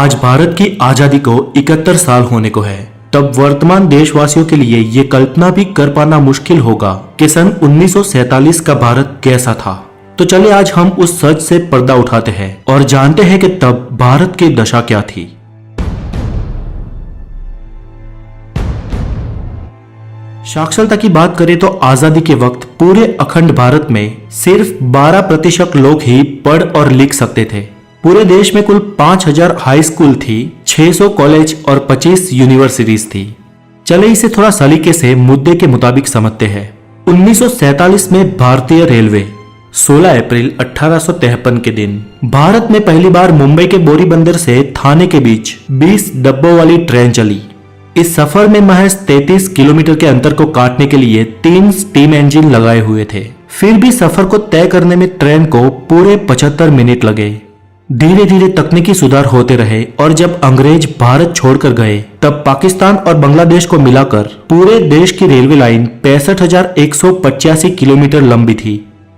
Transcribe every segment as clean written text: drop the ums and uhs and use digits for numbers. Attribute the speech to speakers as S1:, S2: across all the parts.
S1: आज भारत की आजादी को 71 साल होने को है। तब वर्तमान देशवासियों के लिए ये कल्पना भी कर पाना मुश्किल होगा कि सन 1947 का भारत कैसा था। तो चलिए आज हम उस सच से पर्दा उठाते हैं और जानते हैं कि तब भारत की दशा क्या थी। साक्षरता की बात करें तो आजादी के वक्त पूरे अखंड भारत में सिर्फ 12% लोग ही पढ़ और लिख सकते थे। पूरे देश में कुल 5000 हाई स्कूल थी, 600 कॉलेज और 25 यूनिवर्सिटीज थी। चले इसे थोड़ा सलीके से मुद्दे के मुताबिक समझते हैं। 1947 में भारतीय रेलवे 16 अप्रैल 1853 के दिन भारत में पहली बार मुंबई के बोरी बंदर से थाने के बीच 20 डब्बों वाली ट्रेन चली। इस सफर में महज 33 किलोमीटर के अंतर को काटने के लिए 3 स्टीम इंजन लगाए हुए थे। फिर भी सफर को तय करने में ट्रेन को पूरे 75 मिनट लगे। धीरे धीरे तकनीकी सुधार होते रहे और जब अंग्रेज भारत छोड़कर गए तब पाकिस्तान और बांग्लादेश को मिलाकर पूरे देश की रेलवे लाइन 65,185 किलोमीटर लंबी थी।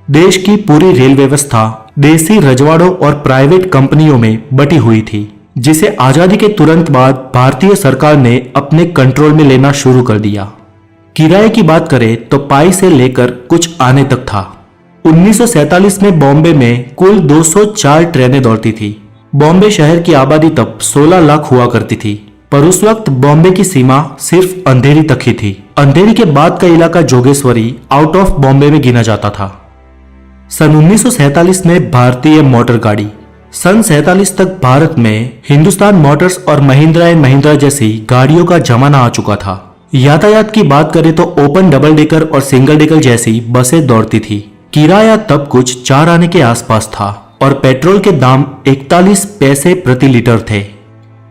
S1: देश की पूरी रेल व्यवस्था देसी रजवाड़ों और प्राइवेट कंपनियों में बटी हुई थी, जिसे आजादी के तुरंत बाद भारतीय सरकार ने अपने कंट्रोल में लेना शुरू कर दिया। किराए की बात करें तो पाई से लेकर कुछ आने तक था। 1947 में बॉम्बे में कुल 204 ट्रेनें दौड़ती थी। बॉम्बे शहर की आबादी तब 16 लाख हुआ करती थी, पर उस वक्त बॉम्बे की सीमा सिर्फ अंधेरी तक ही थी। अंधेरी के बाद का इलाका जोगेश्वरी आउट ऑफ बॉम्बे में गिना जाता था। सन 1947 में भारतीय मोटर गाड़ी। सन 47 तक भारत में हिंदुस्तान मोटर्स और महिंद्रा एंड महिंद्रा जैसी गाड़ियों का जमाना आ चुका था। यातायात की बात करें तो ओपन डबल डेकर और सिंगल डेकर जैसी बसें दौड़ती थी। किराया तब कुछ 4 आने के आसपास था और पेट्रोल के दाम 41 पैसे प्रति लीटर थे।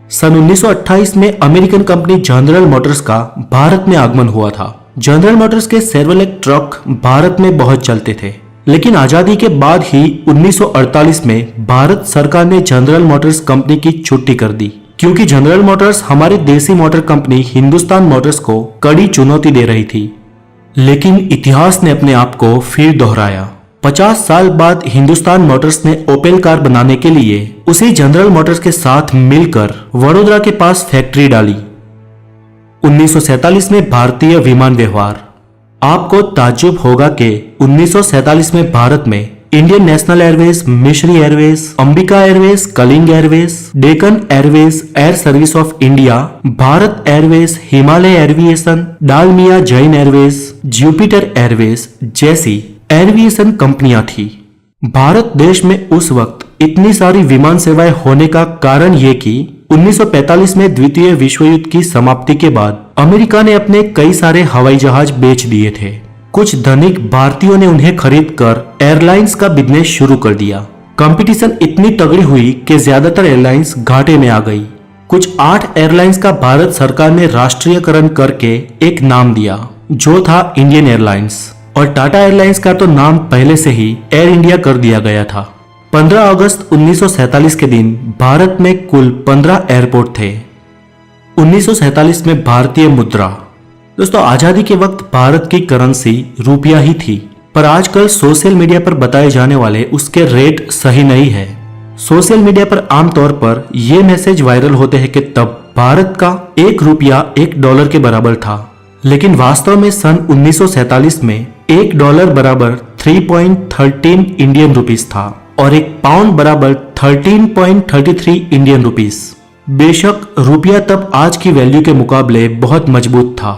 S1: सन 1928 में अमेरिकन कंपनी जनरल मोटर्स का भारत में आगमन हुआ था। जनरल मोटर्स के शेवरलेट ट्रक भारत में बहुत चलते थे, लेकिन आजादी के बाद ही 1948 में भारत सरकार ने जनरल मोटर्स कंपनी की छुट्टी कर दी, क्योंकि जनरल मोटर्स हमारी देसी मोटर कंपनी हिंदुस्तान मोटर्स को कड़ी चुनौती दे रही थी। लेकिन इतिहास ने अपने आप को फिर दोहराया। 50 साल बाद हिंदुस्तान मोटर्स ने ओपेल कार बनाने के लिए उसी जनरल मोटर्स के साथ मिलकर वडोदरा के पास फैक्ट्री डाली। 1947 में भारतीय विमान व्यवहार। आपको ताज्जुब होगा कि 1947 में भारत में Indian national airways, Mistri airways, Ambika airways, Kalinga airways, Deccan airways, air service of India, Bharat airways, Himalaya aviation, Dalmia Jain airways, Jupiter airways जैसी एविएशन कंपनियां थी। भारत देश में उस वक्त इतनी सारी विमान सेवाएं होने का कारण ये कि 1945 में द्वितीय विश्व युद्ध की समाप्ति के बाद अमेरिका ने अपने कई सारे हवाई जहाज बेच दिए थे। कुछ धनिक भारतीयों ने उन्हें खरीदकर एयरलाइंस का बिजनेस शुरू कर दिया। कंपटीशन इतनी तगड़ी हुई कि ज्यादातर एयरलाइंस घाटे में आ गई। कुछ 8 एयरलाइंस का भारत सरकार ने राष्ट्रीयकरण करके एक नाम दिया, जो था इंडियन एयरलाइंस, और टाटा एयरलाइंस का तो नाम पहले से ही एयर इंडिया कर दिया गया था। 15 अगस्त 1947 के दिन भारत में कुल 15 एयरपोर्ट थे। 1947 में भारतीय मुद्रा। दोस्तों, आजादी के वक्त भारत की करेंसी रुपया ही थी, पर आजकल सोशल मीडिया पर बताए जाने वाले उसके रेट सही नहीं है। सोशल मीडिया पर आमतौर पर यह मैसेज वायरल होते हैं कि तब भारत का 1 रुपया 1 डॉलर के बराबर था, लेकिन वास्तव में सन 1947 में 1 डॉलर बराबर 3.13 इंडियन रुपीस था और 1 पाउंड बराबर 13.33 इंडियन रुपीस। बेशक रुपया तब आज की वैल्यू के मुकाबले बहुत मजबूत था।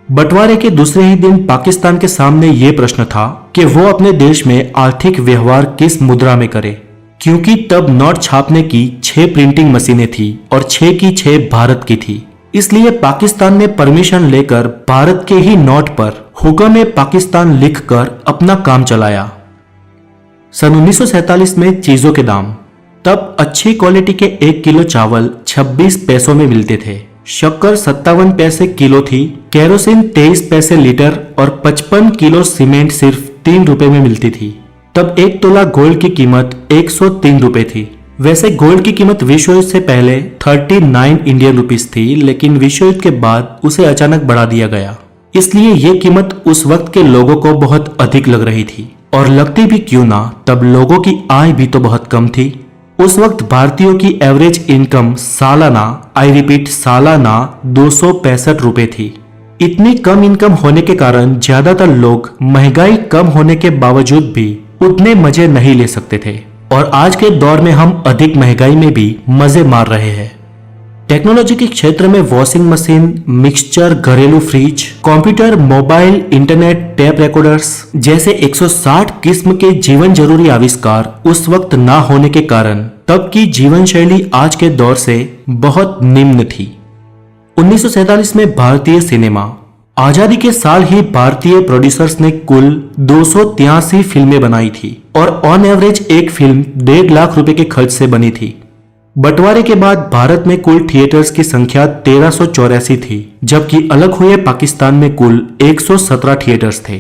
S1: बंटवारे के दूसरे ही दिन पाकिस्तान के सामने ये प्रश्न था कि वो अपने देश में आर्थिक व्यवहार किस मुद्रा में करे, क्योंकि तब नोट छापने की 6 प्रिंटिंग मशीनें थी और 6 की 6 भारत की थी। इसलिए पाकिस्तान ने परमिशन लेकर भारत के ही नोट पर हुक्म पाकिस्तान लिखकर अपना काम चलाया। सन 1947 में चीजों के दाम। तब अच्छी क्वालिटी के 1 किलो चावल 26 पैसों में मिलते थे, शक्कर 57 पैसे किलो थी, केरोसिन 23 पैसे लीटर और 55 किलो सीमेंट सिर्फ 3 रुपए में मिलती थी। तब 1 तोला गोल्ड की कीमत 103 रुपए थी। वैसे गोल्ड की कीमत विश्व युद्ध से पहले 39 इंडियन रुपीस थी, लेकिन विश्व युद्ध के बाद उसे अचानक बढ़ा दिया गया। इसलिए ये कीमत उस वक्त के लोगों को बहुत अधिक लग रही थी, और लगती भी क्यों ना, तब लोगों की आय भी तो बहुत कम थी। उस वक्त भारतीयों की एवरेज इनकम सालाना, आई रिपीट सालाना 265 रुपए थी। इतनी कम इनकम होने के कारण ज्यादातर लोग महंगाई कम होने के बावजूद भी उतने मजे नहीं ले सकते थे और आज के दौर में हम अधिक महंगाई में भी मजे मार रहे हैं। टेक्नोलॉजी के क्षेत्र में वॉशिंग मशीन, मिक्सचर, घरेलू fridge, computer, mobile, internet, tape recorders जैसे 160 किस्म के जीवन जरूरी आविष्कार उस वक्त ना होने के कारण तब की जीवन शैली आज के दौर से बहुत निम्न थी। 1947 में भारतीय सिनेमा आजादी के साल ही भारतीय प्रोड्यूसर्स ने कुल 283 फिल्में बनाई थी और ऑन एवरेज एक फिल्म 1.5 लाख रुपए के खर्च से बनी थी। बंटवारे के बाद भारत में कुल थिएटर्स की संख्या 1384 थी, जबकि अलग हुए पाकिस्तान में कुल 117 थिएटर्स थे।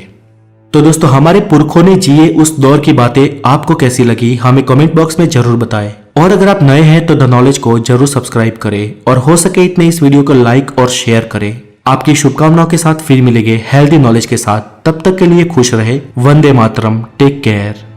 S1: तो दोस्तों, हमारे पुरखों ने जिए उस दौर की बातें आपको कैसी लगी हमें कमेंट बॉक्स में जरूर बताएं। और अगर आप नए हैं तो द नॉलेज को जरूर सब्सक्राइब करें और हो सके इतने इस वीडियो को लाइक और शेयर करें। आपकी शुभकामनाओं के साथ फिर मिलेंगे हेल्दी नॉलेज के साथ। तब तक के लिए खुश रहे। वंदे मातरम। Take care.